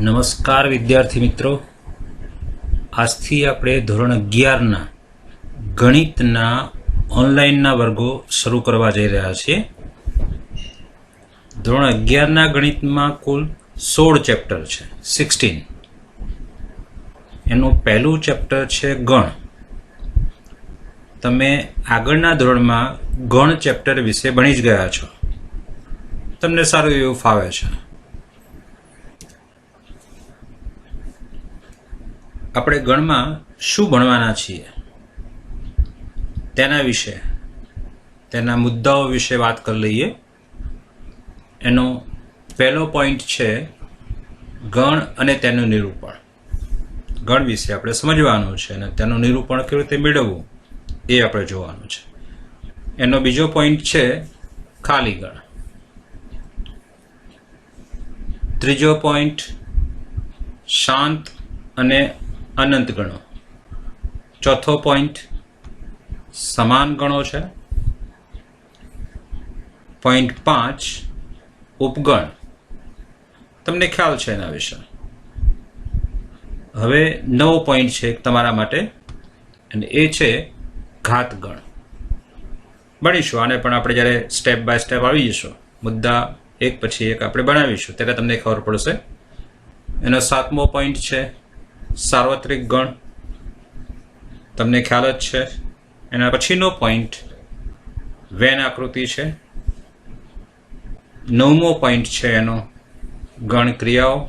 નમસ્કાર વિદ્યાર્થી મિત્રો, આજથી આપણે ધોરણ 11ના ગણિતના ઓનલાઈનના વર્ગો શરૂ કરવા જઈ રહ્યા છીએ. ધોરણ 11ના ગણિતમાં કુલ 16 ચેપ્ટર છે, 16. એનું પહેલું ચેપ્ટર છે ગણ. તમે આગળના ધોરણમાં ગણ ચેપ્ટર વિશે ભણી જ ગયા છો, તમને સારું એવું ફાવે છે. આપણે ગણમાં શું ભણવાના છીએ તેના વિશે, તેના મુદ્દાઓ વિશે વાત કરી લઈએ. એનો પહેલો પોઈન્ટ છે ગણ અને તેનું નિરૂપણ. ગણ વિશે આપણે સમજવાનું છે અને તેનું નિરૂપણ કેવી રીતે મેળવવું એ આપણે જોવાનું છે. એનો બીજો પોઈન્ટ છે ખાલી ગણ. ત્રીજો પોઈન્ટ શાંત અને અનંત ગણો. ચોથો પોઈન્ટ સમાન ગણો છે. પોઈન્ટ 5 ઉપગણ. તમને ખ્યાલ છે એના વિશે. હવે નવો પોઈન્ટ છે તમારા માટે અને એ છે ઘાતગણ. ભણીશું આને પણ આપણે જ્યારે સ્ટેપ બાય સ્ટેપ આવી જશું, મુદ્દા એક પછી એક આપણે બનાવીશું ત્યારે તમને ખબર પડશે. એનો 7મો પોઈન્ટ છે સાર્વત્રિક ગણ. તમને ખ્યાલ જ છે. એના પછીનો પોઈન્ટ વેન આકૃતિ છે. 9મો પોઈન્ટ છે એનો ગણ ક્રિયાઓ.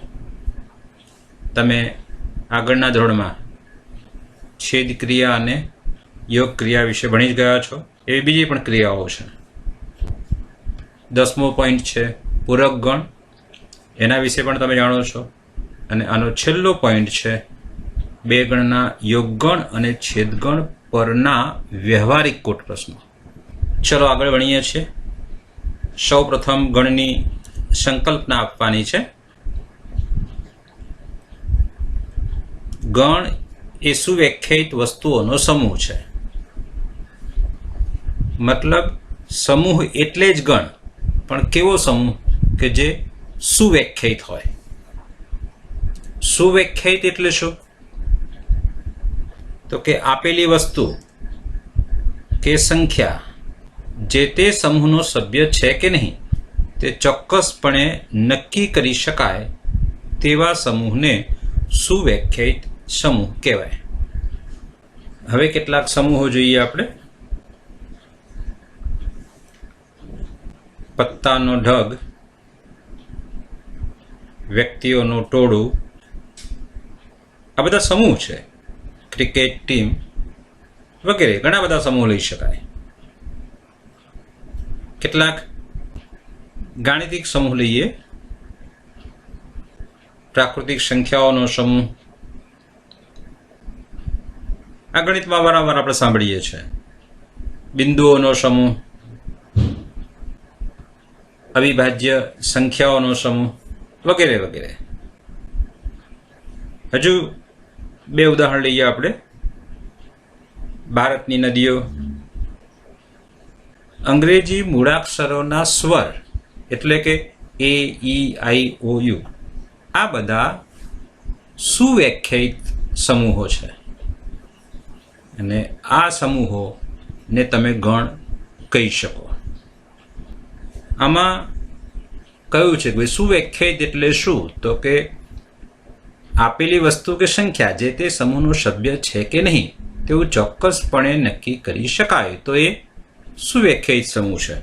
તમે આગળના ધોરણમાં છેદ ક્રિયા અને યોગ ક્રિયા વિશે ભણી જ ગયા છો. એવી બીજી પણ ક્રિયાઓ છે. 10મો પોઈન્ટ છે પૂરક ગણ. એના વિશે પણ તમે જાણો છો. અને આનો છેલ્લો પોઈન્ટ છે બે ગણના યોગગણ અને છેદગણ પરના વ્યવહારિક કોટ પ્રશ્નો. ચલો આગળ ભણીએ છીએ. સૌ પ્રથમ ગણની સંકલ્પના આપવાની છે. ગણ એ સુવ્યાખ્યાયિત વસ્તુઓનો સમૂહ છે. મતલબ સમૂહ એટલે જ ગણ, પણ કેવો સમૂહ કે જે સુવ્યાખ્યાયિત હોય. સુવ્યાખ્યાયિત એટલે શું? તો કે આપેલી વસ્તુ કે સંખ્યા જે તે સમૂહનો સભ્ય છે કે નહીં તે ચોક્કસપણે નક્કી કરી શકાય તેવા સમૂહને સુવ્યાખ્યાયિત સમૂહ કહેવાય. હવે કેટલાક સમૂહો જોઈએ આપણે. પત્તાનો ઢગ, વ્યક્તિઓનું ટોળું, આ બધા સમૂહ છે. ક્રિકેટ ટીમ વગેરે ઘણા બધા સમૂહ લઈ શકાય. કેટલાક ગાણિતિક સમૂહ લઈએ. પ્રાકૃતિક સંખ્યાઓનો સમૂહ. આ ગણિતમાં વારંવાર આપણે સાંભળીએ છીએ. બિંદુઓનો સમૂહ, અવિભાજ્ય સંખ્યાઓનો સમૂહ વગેરે વગેરે. હજુ બે ઉદાહરણ લઈએ આપણે. ભારતની નદીઓ. અંગ્રેજી મૂળાક્ષરોના સ્વર એટલે કે A, E, I, O, U આ બધા સુવ્યાખ્યાયિત સમૂહો છે અને આ સમૂહોને તમે ગણ કહી શકો. આમાં કયું છે કે સુવ્યાખ્યાયિત એટલે શું? તો કે આપેલી વસ્તુ કે સંખ્યા જે તે સમૂહનો સભ્ય છે કે નહીં તેવું ચોક્કસપણે નક્કી કરી શકાય તો એ સુવ્યાખ્યાયિત સમૂહ છે.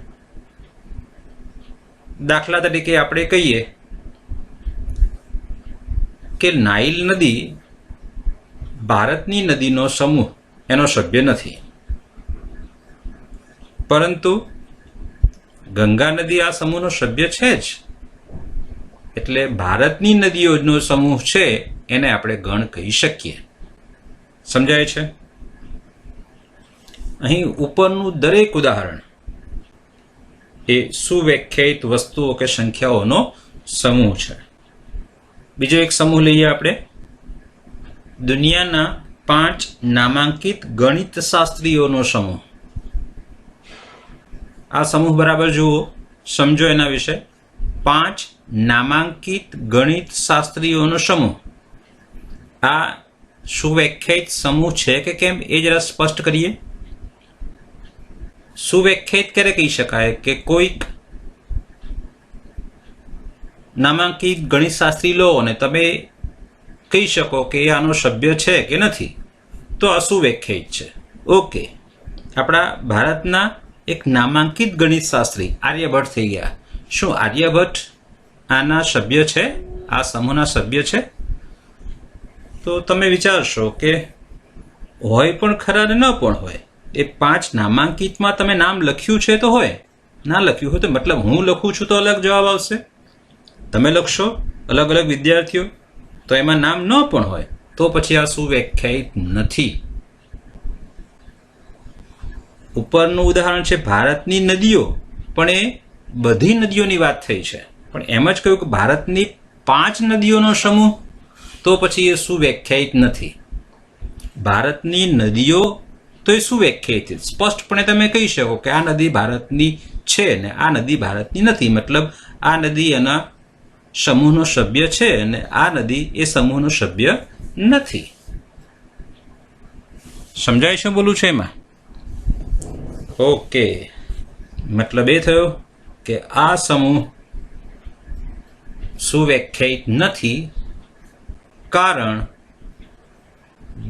દાખલા તરીકે આપણે કહીએ કે નાઇલ નદી ભારતની નદીનો સમૂહ એનો સભ્ય નથી, પરંતુ ગંગા નદી આ સમૂહનો સભ્ય છે જ. એટલે ભારતની નદીઓનો સમૂહ છે એને આપણે ગણ કહી શકીએ. સમજાય છે? અહીં ઉપરનું દરેક ઉદાહરણ એ સુવ્યાખ્યાયિત વસ્તુઓ કે સંખ્યાઓનો સમૂહ છે. બીજો એક સમૂહ લઈએ આપણે. દુનિયાના 5 નામાંકિત ગણિત શાસ્ત્રીઓનો સમૂહ. આ સમૂહ બરાબર જુઓ, સમજો એના વિશે. 5 નામાંકિત ગણિત શાસ્ત્રીઓનો સમૂહ આ સુવ્યાખ્યાયિત સમૂહ છે કે કેમ એ જરા સ્પષ્ટ કરીએ. સુવ્યાખ્યાયિત ક્યારે કહી શકાય કે કોઈક નામાંકિત ગણિત શાસ્ત્રી લો અને તમે કહી શકો કે એ આનો સભ્ય છે કે નથી, તો અસુવ્યાખ્યાયિત છે. ઓકે, આપણા ભારતના એક નામાંકિત ગણિત શાસ્ત્રી આર્યભટ્ટ થઈ ગયા. શું આર્યભટ્ટ આના સભ્ય છે, આ સમૂહના સભ્ય છે? તો તમે વિચારશો કે હોય પણ ખરા ને ન પણ હોય. એ 5 નામાંકિતમાં તમે નામ લખ્યું છે તો હોય, ના લખ્યું હોય તો મતલબ હું લખું છું તો અલગ જવાબ આવશે, તમે લખશો અલગ અલગ વિદ્યાર્થીઓ તો એમાં નામ ન પણ હોય તો પછી આ સુવ્યાખ્યાયિત નથી. ઉપરનું ઉદાહરણ છે ભારતની નદીઓ, પણ એ બધી નદીઓની વાત થઈ છે, પણ એમ જ કહ્યું કે ભારતની 5 નદીઓનો સમૂહ, તો પછી એ સુવ્યાખ્યાયિત નથી. ભારતની નદીઓ તો એ સુવ્યાખ્યાયિત, સ્પષ્ટપણે તમે કહી શકો કે આ નદી ભારતની છે ને આ નદી ભારતની નથી, મતલબ આ નદી એના સમૂહનો સભ્ય છે અને આ નદી એ સમૂહનો સભ્ય નથી. સમજાય શું બોલું છે એમાં? ઓકે, મતલબ એ થયો કે આ સમૂહ સુવ્યાખ્યાયિત નથી, કારણ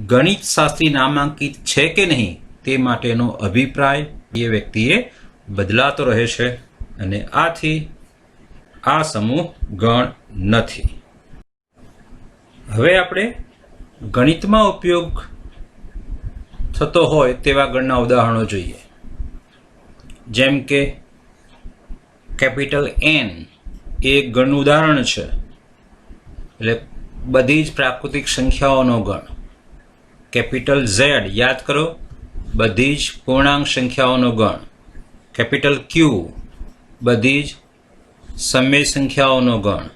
ગણિત શાસ્ત્રી નામાંકિત છે કે નહીં તે માટેનો અભિપ્રાય એ વ્યક્તિએ બદલાતો રહે છે અને આથી આ સમૂહ ગણ નથી. હવે આપણે ગણિતમાં ઉપયોગ થતો હોય તેવા ગણના ઉદાહરણો જોઈએ. જેમ કે કેપિટલ N એ ગણનું ઉદાહરણ છે, એટલે બધી જ પ્રાકૃતિક સંખ્યાઓનો ગણ. કેપિટલ Z યાદ કરો, બધી જ પૂર્ણાંક સંખ્યાઓનો ગણ. કેપિટલ Q બધી જ સમય સંખ્યાઓનો ગણ.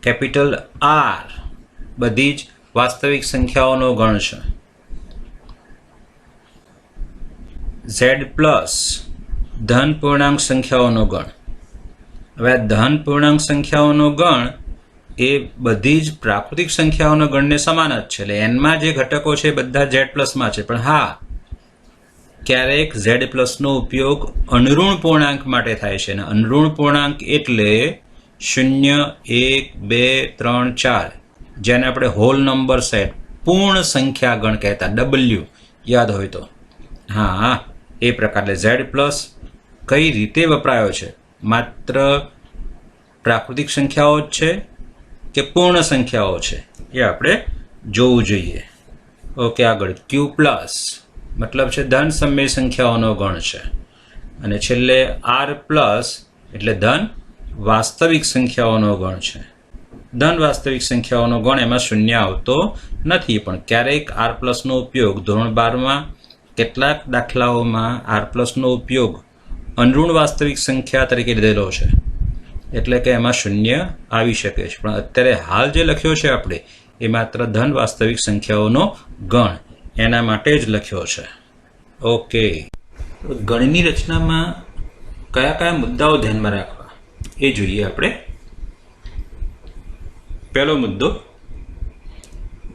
કેપિટલ R બધી જ વાસ્તવિક સંખ્યાઓનો ગણ છે. Z પ્લસ ધન પૂર્ણાંક સંખ્યાઓનો ગણ. હવે આ ધન પૂર્ણાંક સંખ્યાઓનો ગણ એ બધી જ પ્રાકૃતિક સંખ્યાઓના ગણને સમાન જ છે, એટલે એનમાં જે ઘટકો છે બધા Z પ્લસમાં છે. પણ હા, ક્યારેક Z પ્લસનો ઉપયોગ અનઋણ પૂર્ણાંક માટે થાય છે, અને અનઋણ પૂર્ણાંક એટલે 0, 1, 2, 3, 4, જેને આપણે હોલ નંબર સેટ પૂર્ણ સંખ્યા ગણ કહેતા, W યાદ હોય તો. હા, એ પ્રકારે Z પ્લસ કઈ રીતે વપરાયો છે, માત્ર પ્રાકૃતિક સંખ્યાઓ જ છે કે પૂર્ણ સંખ્યાઓ છે એ આપણે જોવું જોઈએ. ઓકે, આગળ Q પ્લસ મતલબ છે ધન સમય સંખ્યાઓનો ગણ છે, અને છેલ્લે R પ્લસ એટલે ધન વાસ્તવિક સંખ્યાઓનો ગણ છે. ધન વાસ્તવિક સંખ્યાઓનો ગણ એમાં શૂન્ય આવતો નથી, પણ ક્યારેક R પ્લસનો ઉપયોગ ધોરણ 12માં કેટલાક દાખલાઓમાં R પ્લસનો ઉપયોગ અનઋણ વાસ્તવિક સંખ્યા તરીકે લીધેલો છે, એટલે કે એમાં શૂન્ય આવી શકે છે. પણ અત્યારે હાલ જે લખ્યો છે આપણે એ માત્ર ધન વાસ્તવિક સંખ્યાઓનો ગણ, એના માટે જ લખ્યો છે. ઓકે, ગણની રચનામાં કયા કયા મુદ્દાઓ ધ્યાનમાં રાખવા એ જોઈએ આપણે. પહેલો મુદ્દો,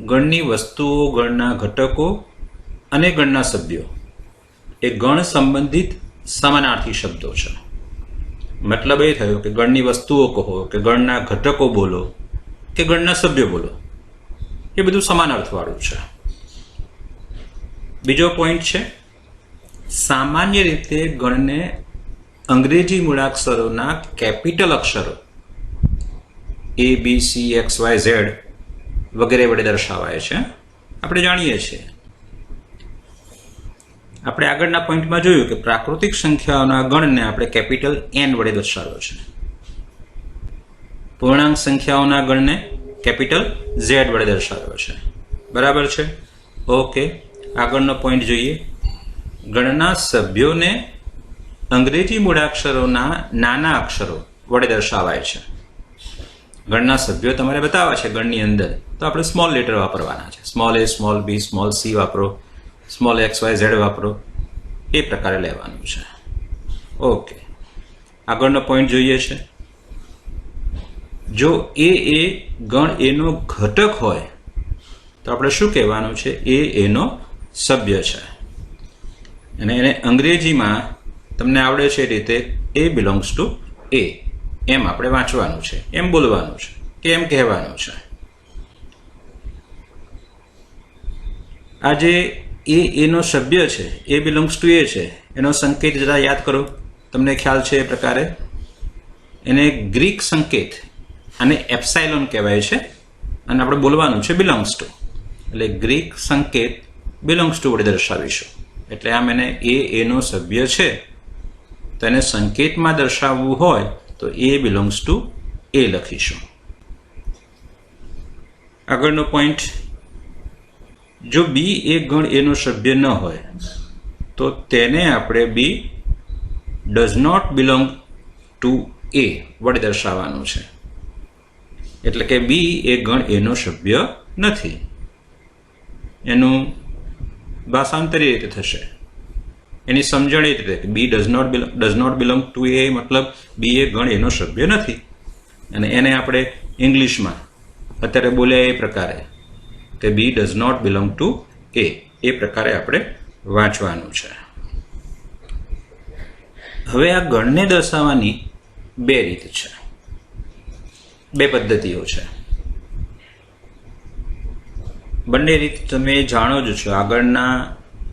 ગણની વસ્તુઓ, ગણના ઘટકો અને ગણના સભ્યો એ ગણ સંબંધિત સમાનાર્થી શબ્દો છે. મતલબ એ થયો કે ગણની વસ્તુઓ કહો કે ગણના ઘટકો બોલો કે ગણના સભ્યો બોલો, એ બધું સમાનાર્થવાળું છે. બીજો પોઈન્ટ છે, સામાન્ય રીતે ગણને અંગ્રેજી મૂળાક્ષરોના કેપિટલ અક્ષરો ABCXYZ વગેરે વડે દર્શાવાય છે, આપણે જાણીએ છીએ. આપણે આગળના પોઈન્ટમાં જોયું કે પ્રાકૃતિક સંખ્યાઓના ગણને આપણે કેપિટલ N વડે દર્શાવ્યો છે. પૂર્ણાંક સંખ્યાઓના ગણને કેપિટલ Z વડે દર્શાવ્યો છે. બરાબર છે? ઓકે, આગળનો પોઈન્ટ જોઈએ. ગણના સભ્યોને અંગ્રેજી મૂળાક્ષરોના નાના અક્ષરો વડે દર્શાવાય છે. ગણના સભ્યો તમારે બતાવવા છે ગણની અંદર, તો આપણે સ્મોલ લેટર વાપરવાના છે. Small a, small b, small c વાપરો, સ્મોલ XYZ વાપરો, એ પ્રકારે લેવાનું છે. ઓકે, આગળનો પોઈન્ટ જોઈએ છે. જો એ ગણ એનો ઘટક હોય તો આપણે શું કહેવાનું છે? એ એનો સભ્ય છે. અને એને અંગ્રેજીમાં તમને આવડે છે એ રીતે એ બિલોંગ્સ ટુ એ એમ આપણે વાંચવાનું છે, એમ બોલવાનું છે કે એમ કહેવાનું છે. આ જે એનો સભ્ય છે, એ બિલોંગ્સ ટુ એ છે, એનો સંકેત જરા યાદ કરો. તમને ખ્યાલ છે એ પ્રકારે એને ગ્રીક સંકેત અને એપ્સાઇલોન કહેવાય છે અને આપણે બોલવાનું છે બિલોંગ્સ ટુ. એટલે ગ્રીક સંકેત બિલોંગ્સ ટુ વડે દર્શાવીશું. એટલે આમ એને એનો સભ્ય છે તો એને સંકેતમાં દર્શાવવું હોય તો એ બિલોંગ્સ ટુ એ લખીશું. આગળનો પોઈન્ટ, જો બી એ ગણ એનો સભ્ય ન હોય તો તેને આપણે બી ડઝ નોટ બિલોંગ ટુ એ વડે દર્શાવવાનું છે. એટલે કે બી એ ગણ એનો સભ્ય નથી. એનું ભાષાંતરી રીતે થશે, એની સમજણ એ રીતે કે બી ડઝ નોટ બિલોંગ ટુ એ મતલબ બી એ ગણ એનો સભ્ય નથી. અને એને આપણે ઇંગ્લિશમાં અત્યારે બોલ્યા એ પ્રકારે કે બી ડઝ નોટ બિલોંગ ટુ એ પ્રકારે આપણે વાંચવાનું છે. હવે આ ગણને દર્શાવવાની બે રીત છે, બે પદ્ધતિઓ છે. બંને રીત તમે જાણો જ છો. આગળના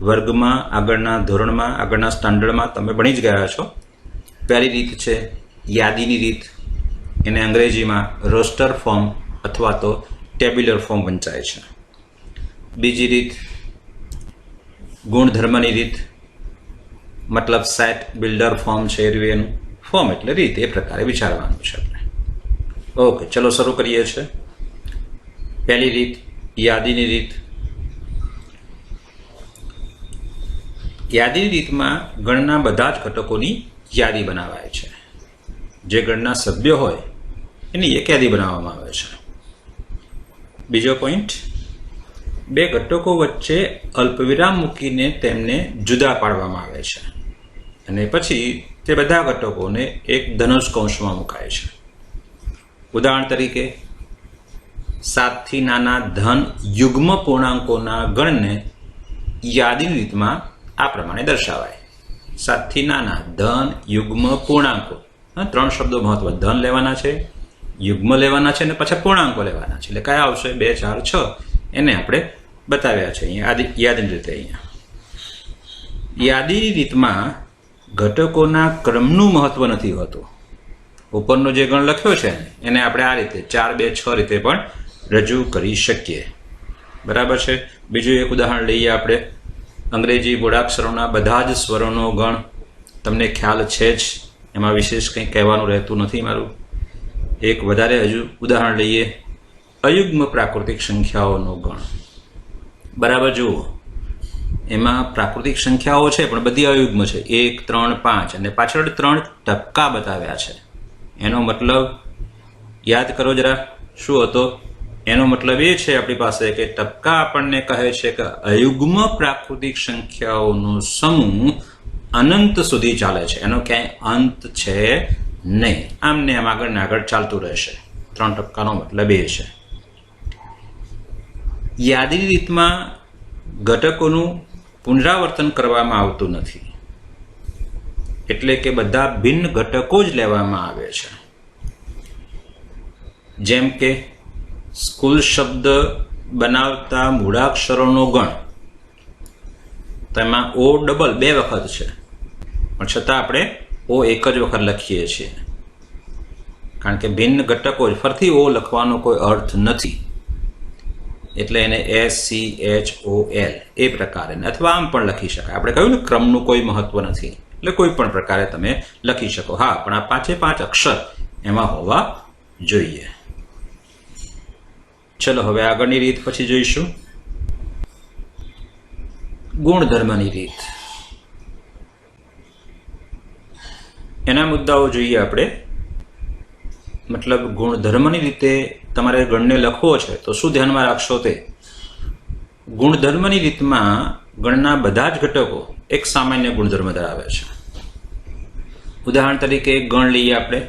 વર્ગમાં, આગળના ધોરણમાં, આગળના સ્ટાન્ડર્ડમાં તમે ભણી જ ગયા છો. પહેલી રીત છે યાદીની રીત. એને અંગ્રેજીમાં રોસ્ટર ફોર્મ અથવા તો ટેબ્યુલર ફોર્મ વંચાય છે. બીજી રીત ગુણધર્મની રીત, મતલબ સેટ બિલ્ડર ફોર્મ છે એનું ફોર્મ એટલે રીત, એ પ્રકારે વિચારવાનું છે આપણે. ઓકે, ચલો શરૂ કરીએ છીએ. પહેલી રીત યાદીની રીત. યાદીની રીતમાં ગણના બધા જ ઘટકોની યાદી બનાવાય છે. જે ગણના સભ્ય હોય એની એક યાદી બનાવવામાં આવે છે. બીજો પોઈન્ટ, બે ઘટકો વચ્ચે અલ્પવિરામ મૂકીને તેમને જુદા પાડવામાં આવે છે અને પછી તે બધા ઘટકોને એક ધનુષ કૌંસમાં મુકાય છે. ઉદાહરણ તરીકે 7 થી નાના ધન યુગ્મ પૂર્ણાંકોના ગણને યાદીની રીતમાં આ પ્રમાણે દર્શાવાય. 7 થી નાના ધન યુગ્મ પૂર્ણાંકો, 3 શબ્દો મહત્વ. ધન લેવાના છે, યુગ્મ લેવાના છે અને પછી પૂર્ણાંકો લેવાના છે. એટલે કયા આવશે? 2, 4, 6 એને આપણે બતાવ્યા છે અહીંયા યાદીની રીતે. અહીંયા યાદીની રીતમાં ઘટકોના ક્રમનું મહત્વ નથી હોતું. ઉપરનો જે ગણ લખ્યો છે એને આપણે આ રીતે 4, 2, 6 રીતે પણ રજૂ કરી શકીએ. બરાબર છે. બીજું એક ઉદાહરણ લઈએ આપણે. અંગ્રેજી મૂળાક્ષરોના બધા જ સ્વરોનો ગણ તમને ખ્યાલ છે જ, એમાં વિશેષ કંઈ કહેવાનું રહેતું નથી મારું. એક વધારે હજુ ઉદાહરણ લઈએ, અયુગ્મ પ્રાકૃતિક સંખ્યાઓનો ગણ. બરાબર જુઓ, એમાં પ્રાકૃતિક સંખ્યાઓ છે પણ બધી અયુગ્મ છે. 1, 3, 5 અને પાછળ 3 ટપકા બતાવ્યા છે. એનો મતલબ યાદ કરો જરા, શું હતો? એનો મતલબ એ છે આપણી પાસે કે ટપકા આપણને કહે છે કે અયુગ્મ પ્રાકૃતિક સંખ્યાઓનો સમૂહ અનંત સુધી ચાલે છે, એનો ક્યાંય અંત છે નહીં. આમને આમ આગળ ને આગળ ચાલતું રહેશે. 3 ટપકાનો મતલબ એ છે. યાદીની રીતમાં ઘટકોનું પુનરાવર્તન કરવામાં આવતું નથી, એટલે કે બધા ભિન્ન ઘટકો જ લેવામાં આવે છે. જેમ કે સ્કૂલ શબ્દ બનાવતા મૂળાક્ષરોનો ગણ, તેમાં ઓ ડબલ 2 વખત છે, પણ છતાં આપણે ઓ એક જ વખત લખીએ છીએ, કારણ કે ભિન્ન ઘટકો જ. ફરીથી ઓ લખવાનો કોઈ અર્થ નથી, એટલે એને SCHOL એ પ્રકારે અથવા આમ પણ લખી શકાય. આપણે કહ્યું ને ક્રમનું કોઈ મહત્વ નથી, એટલે કોઈ પણ પ્રકારે તમે લખી શકો. હા, પણ આ 5 અક્ષર એમાં હોવા જોઈએ. ચલો હવે આગળની રીત પછી જોઈશું. ગુણધર્મની રીત. એના મુદ્દાઓ જોઈએ આપણે. મતલબ ગુણધર્મની રીતે તમારે ગણને લખવો છે તો શું ધ્યાનમાં રાખશો? તે ગુણધર્મની રીતમાં ગણના બધા જ ઘટકો એક સામાન્ય ગુણધર્મ ધરાવે છે. ઉદાહરણ તરીકે એક ગણ લઈએ આપણે.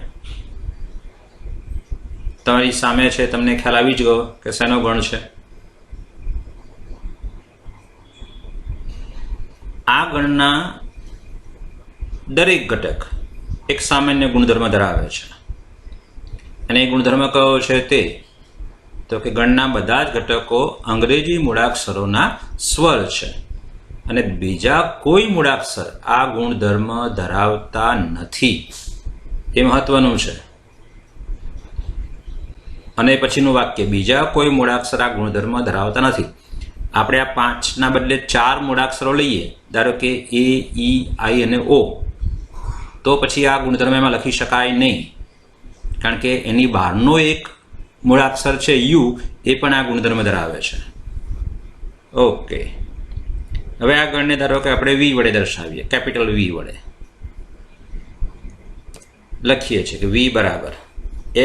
તમારી સામે છે, તમને ખ્યાલ આવી જ ગયો કે શેનો ગણ છે. આ ગણના દરેક ઘટક એક સામાન્ય ગુણધર્મ ધરાવે છે, અને એ ગુણધર્મ કયો છે તે તો કે ગણના બધા જ ઘટકો અંગ્રેજી મૂળાક્ષરોના સ્વર છે, અને બીજા કોઈ મૂળાક્ષર આ ગુણધર્મ ધરાવતા નથી. એ મહત્વનું છે. અને પછીનું વાક્ય, બીજા કોઈ મૂળાક્ષર આ ગુણધર્મ ધરાવતા નથી. આપણે આ 5ના બદલે 4 મૂળાક્ષરો લઈએ, ધારો કે એ, ઈ, આઈ અને ઓ, તો પછી આ ગુણધર્મ એમાં લખી શકાય નહીં, કારણ કે એની બહારનો એક મૂળાક્ષર છે યુ, એ પણ આ ગુણધર્મ ધરાવે છે. ઓકે, હવે આ ગણને ધારો કે આપણે વી વડે દર્શાવીએ, કેપિટલ વી વડે લખીએ છીએ કે વી બરાબર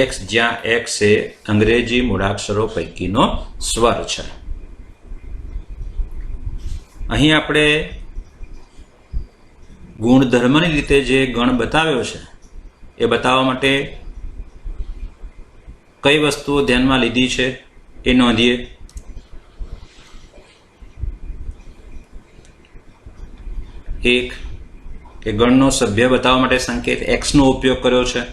એક્સ, જ્યાં એક્સ એ અંગ્રેજી મૂળાક્ષરો પૈકીનો સ્વર છે. અહીં આપણે ગુણધર્મની રીતે જે ગણ બતાવ્યો છે એ બતાવવા માટે કઈ વસ્તુઓ ધ્યાનમાં લીધી છે એ નોંધીએ. એક કે ગણનો સભ્ય બતાવવા માટે સંકેત એક્સનો ઉપયોગ કર્યો છે.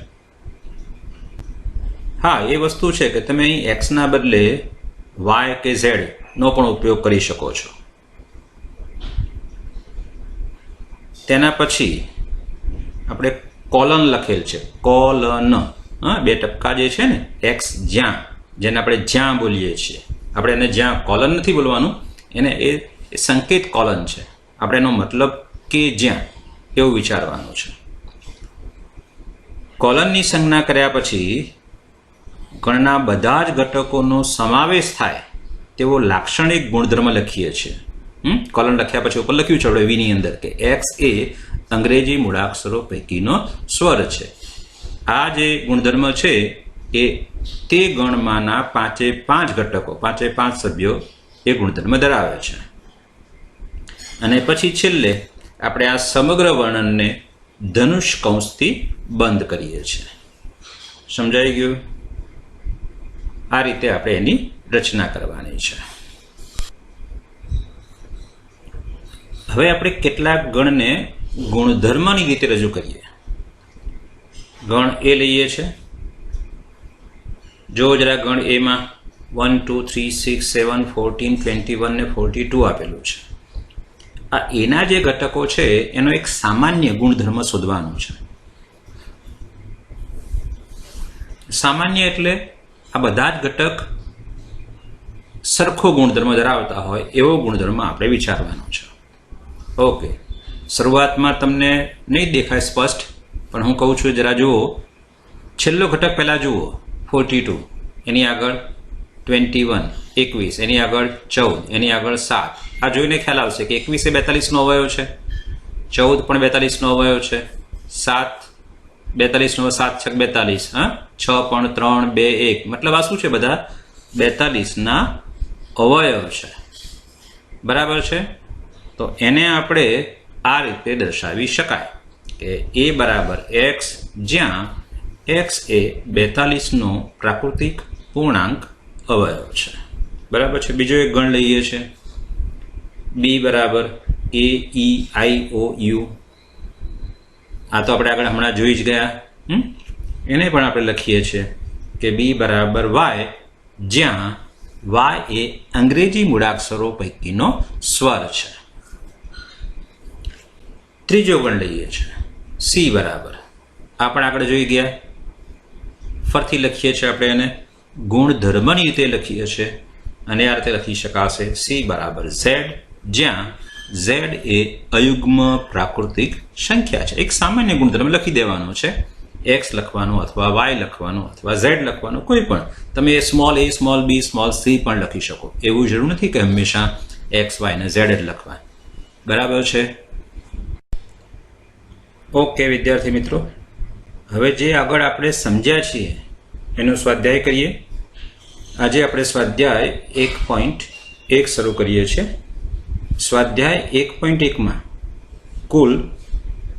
હા, એ વસ્તુ છે કે તમે અહીં એક્સના બદલે વાય કે ઝેડ નો પણ ઉપયોગ કરી શકો છો. તેના પછી આપણે કોલન લખેલ છે, કોલન, હા, 2 ટપકા જે છે ને, એક્સ જ્યાં, જેને આપણે જ્યાં બોલીએ છીએ, આપણે એને જ્યાં કોલન નથી બોલવાનું, એને એ સંકેત કોલન છે, આપણે એનો મતલબ કે જ્યાં એવું વિચારવાનું છે. કોલનની સંજ્ઞા કર્યા પછી ગણના બધા જ ઘટકોનો સમાવેશ થાય તેવો લાક્ષણિક ગુણધર્મ લખીએ છીએ. કોલન લખ્યા પછી ઉપર લખ્યું છે આપણે વીની અંદર કે એક્સ એ અંગ્રેજી મૂળાક્ષરો પૈકીનો સ્વર છે. આ જે ગુણધર્મ છે એ તે ગણમાંના 5 ઘટકો, 5 સભ્યો એ ગુણધર્મ ધરાવે છે. અને પછી છેલ્લે આપણે આ સમગ્ર વર્ણનને ધનુષ કૌંસથી બંધ કરીએ છીએ. સમજાઈ ગયું? આ રીતે આપણે એની રચના કરવાની છે. હવે આપણે કેટલાક ગણને ગુણધર્મની રીતે રજૂ કરીએ. ગણ એ લઈએ છે. જો જરા ગણ એમાં 1 2 3 6 7 14 21 ને 42 આપેલું છે. આ એના જે ઘટકો છે એનો એક સામાન્ય ગુણધર્મ શોધવાનો છે. સામાન્ય એટલે આ બધા જ ઘટક સરખો ગુણધર્મ ધરાવતા હોય એવો ગુણધર્મ આપણે વિચારવાનો છે. ઓકે, શરૂઆતમાં તમને નહીં દેખાય સ્પષ્ટ, પણ હું કહું છું જરા જુઓ. છેલ્લો ઘટક પહેલાં જુઓ, 42, એની આગળ 21, 21, એની આગળ 14, એની આગળ 7. આ જોઈને ખ્યાલ આવશે કે 21 એ 42નો અવયવ છે, 14 પણ 42નો અવયવ છે, 7 42નો 7 છક 42, હા, 6 પણ 3 2 1, મતલબ આ શું છે, બધા 42ના અવયવ છે. બરાબર છે? તો એને આપણે આ રીતે દર્શાવી શકાય કે એ બરાબર એક્સ, જ્યાં એક્સ એ 42નો પ્રાકૃતિક પૂર્ણાંક અવયવ છે. બરાબર છે? બીજો એક ગણ લઈએ છીએ, બી બરાબર એ, ઈ, આઈ, ઓ, યુ. આ તો આપણે આગળ હમણાં જોઈ જ ગયા. એને પણ આપણે લખીએ છીએ કે બી બરાબર વાય, જ્યાં વાય એ અંગ્રેજી મૂળાક્ષરો પૈકીનો સ્વર છે. ત્રીજો ગણ લઈએ છીએ, સી બરાબર, આ પણ આગળ જોઈ ગયા. ફરીથી લખીએ છીએ આપણે એને ગુણધર્મની રીતે લખીએ છીએ, અને આ રીતે લખી શકાશે સી બરાબર ઝેડ, જ્યાં ઝેડ એ અયુગ્મ પ્રાકૃતિક સંખ્યા છે. એક સામાન્ય ગુણધર્મ લખી દેવાનો છે, એક્સ લખવાનું અથવા વાય લખવાનું અથવા ઝેડ લખવાનું, કોઈ પણ. તમે સ્મોલ એ, સ્મોલ બી, સ્મોલ સી પણ લખી શકો. એવું જરૂર નથી કે હંમેશા એક્સ, વાય ને ઝેડ જ લખવા. બરાબર છે? ઓકે વિદ્યાર્થી મિત્રો, હવે જે આગળ આપણે સમજ્યા છીએ એનો સ્વાધ્યાય કરીએ. આજે આપણે સ્વાધ્યાય 1.1 શરૂ કરીએ છીએ. સ્વાધ્યાય 1.1માં કુલ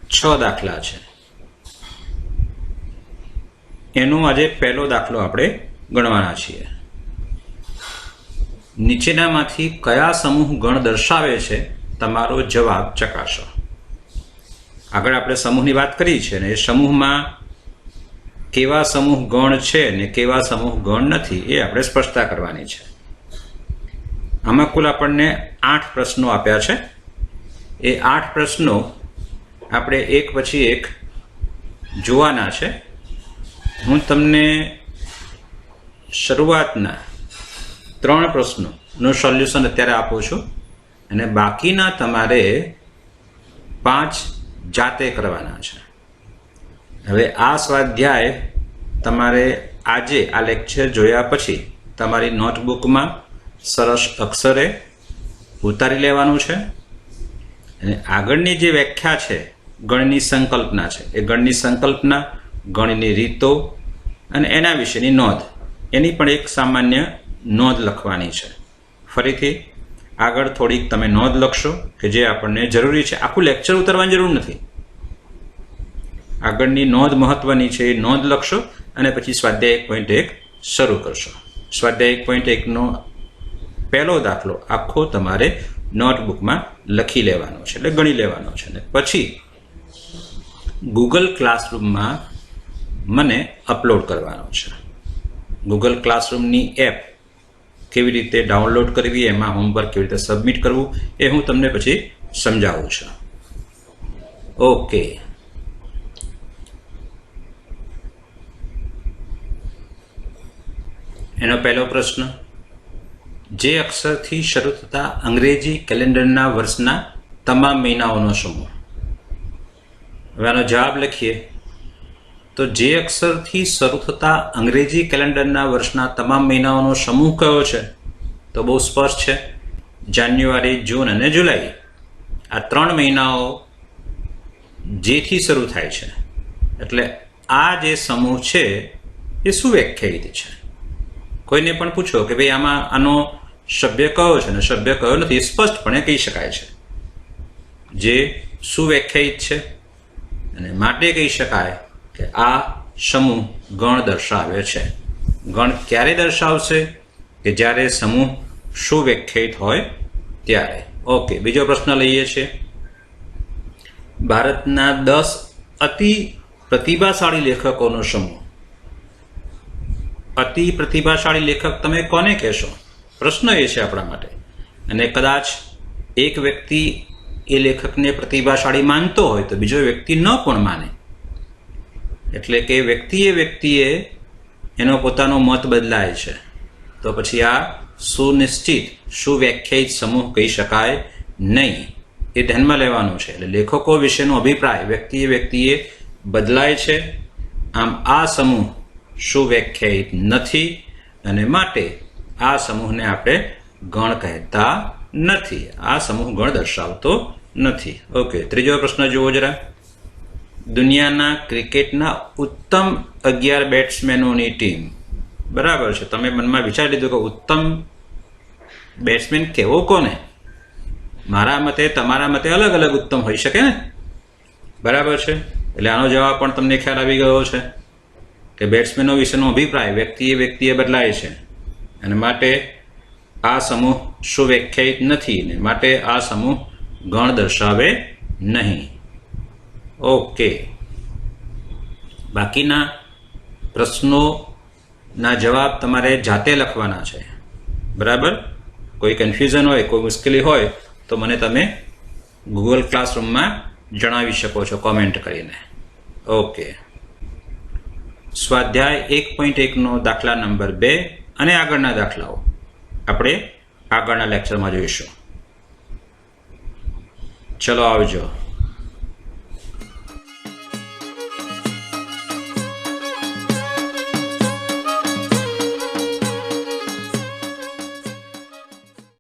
6 દાખલા છે. એનો આજે પહેલો દાખલો આપણે ગણવાના છીએ. નીચેનામાંથી કયા સમૂહ ગણ દર્શાવે છે તમારો જવાબ ચકાસો. આગળ આપણે સમૂહની વાત કરી છે ને એ સમૂહમાં કેવા સમૂહ ગણ છે ને કેવા સમૂહ ગણ નથી એ આપણે સ્પષ્ટતા કરવાની છે. આમાં કુલ આપણને 8 પ્રશ્નો આપ્યા છે. એ 8 પ્રશ્નો આપણે એક પછી એક જોવાના છે. હું તમને શરૂઆતના 3 પ્રશ્નોનું સોલ્યુશન અત્યારે આપું છું અને બાકીના તમારે 5 જાતે કરવાના છે. હવે આ સ્વાધ્યાય તમારે આજે આ લેક્ચર જોયા પછી તમારી નોટબુકમાં સરસ અક્ષરે ઉતારી લેવાનું છે અને આગળની જે વ્યાખ્યા છે ગણની સંકલ્પના છે એ ગણની સંકલ્પના, ગણની રીતો અને એના વિશેની નોંધ, એની પણ એક સામાન્ય નોંધ લખવાની છે. ફરીથી આગળ થોડીક તમે નોંધ લખશો કે જે આપણને જરૂરી છે. આખું લેક્ચર ઉતારવાની જરૂર નથી. આગળની નોંધ મહત્વની છે એ નોંધ લખશો અને પછી સ્વાધ્યાય 1.1 શરૂ કરશો. સ્વાધ્યાય 1.1નો પહેલો દાખલો આખો તમારે નોટબુકમાં લખી લેવાનો છે, એટલે ગણી લેવાનો છે. અને પછી ગૂગલ ક્લાસરૂમમાં મને અપલોડ કરવાનો છે. ગૂગલ ક્લાસરૂમની એપ કેવી રીતે ડાઉનલોડ કરવી, એમાં હોમવર્ક કેવી રીતે સબમિટ કરવું એ હું તમને પછી સમજાવું છું. ઓકે, એનો પહેલો પ્રશ્ન, જે અક્ષરથી શરૂ થતા અંગ્રેજી કેલેન્ડરના વર્ષના તમામ મહિનાઓનો સમૂહ. હવે આનો જવાબ લખીએ તો જે અક્ષરથી શરૂ થતા અંગ્રેજી કેલેન્ડરના વર્ષના તમામ મહિનાઓનો સમૂહ કયો છે? તો બહુ સ્પષ્ટ છે, જાન્યુઆરી, જૂન અને જુલાઈ. આ 3 મહિનાઓ જેથી શરૂ થાય છે. એટલે આ જે સમૂહ છે એ સુવ્યાખ્યાયિત છે. કોઈને પણ પૂછો કે ભાઈ આમાં આનો સભ્ય કયો છે ને સભ્ય કયો નથી, સ્પષ્ટપણે કહી શકાય છે. જે સુવ્યાખ્યાયિત છે અને માટે કહી શકાય કે આ સમૂહ ગણ દર્શાવે છે. ગણ ક્યારે દર્શાવશે? કે જ્યારે સમૂહ સુવ્યાખ્યાયિત હોય ત્યારે. ઓકે, બીજો પ્રશ્ન લઈએ છીએ. ભારતના 10 અતિ પ્રતિભાશાળી લેખકોનો સમૂહ. અતિ પ્રતિભાશાળી લેખક તમે કોને કહેશો? પ્રશ્ન એ છે આપણા માટે. અને કદાચ એક વ્યક્તિ એ લેખકને પ્રતિભાશાળી માનતો હોય તો બીજો વ્યક્તિ ન પણ માને. એટલે કે વ્યક્તિએ એનો પોતાનો મત બદલાય છે. તો પછી આ સુનિશ્ચિત સુવ્યાખ્યાયિત સમૂહ કહી શકાય નહીં. એ ધ્યાનમાં લેવાનું છે. એટલે લેખકો વિશેનો અભિપ્રાય વ્યક્તિએ બદલાય છે. આમ આ સમૂહ સુવ્યાખ્યાયિત નથી અને માટે આ સમૂહને આપણે ગણ કહેતા નથી. આ સમૂહ ગણ દર્શાવતો નથી. ઓકે, ત્રીજો પ્રશ્ન જુઓ જરા. દુનિયાના ક્રિકેટના ઉત્તમ 11 બેટ્સમેનોની ટીમ. બરાબર છે, તમે મનમાં વિચારી લીધું કે ઉત્તમ બેટ્સમેન કેવો કોને? મારા મતે, તમારા મતે અલગ અલગ ઉત્તમ હોઈ શકે ને. બરાબર છે, એટલે આનો જવાબ પણ તમને ખ્યાલ આવી ગયો છે કે બેટ્સમેનો વિશેનો અભિપ્રાય વ્યક્તિએ બદલાય છે અને માટે આ સમૂહ સુવ્યાખ્યાયિત નથી ને માટે આ સમૂહ ગણ દર્શાવે નહીં. ઓકે, બાકીના પ્રશ્નોના જવાબ તમારે જાતે લખવાના છે. બરાબર, કોઈ કન્ફ્યુઝન હોય, કોઈ મુશ્કેલી હોય તો મને તમે ગૂગલ ક્લાસરૂમમાં જણાવી શકો છો કોમેન્ટ કરીને. ઓકે, સ્વાધ્યાય 1.1નો દાખલા નંબર 2 અને આગળના દાખલાઓ આપણે આગળના લેક્ચરમાં જોઈશું. ચલો આવજો.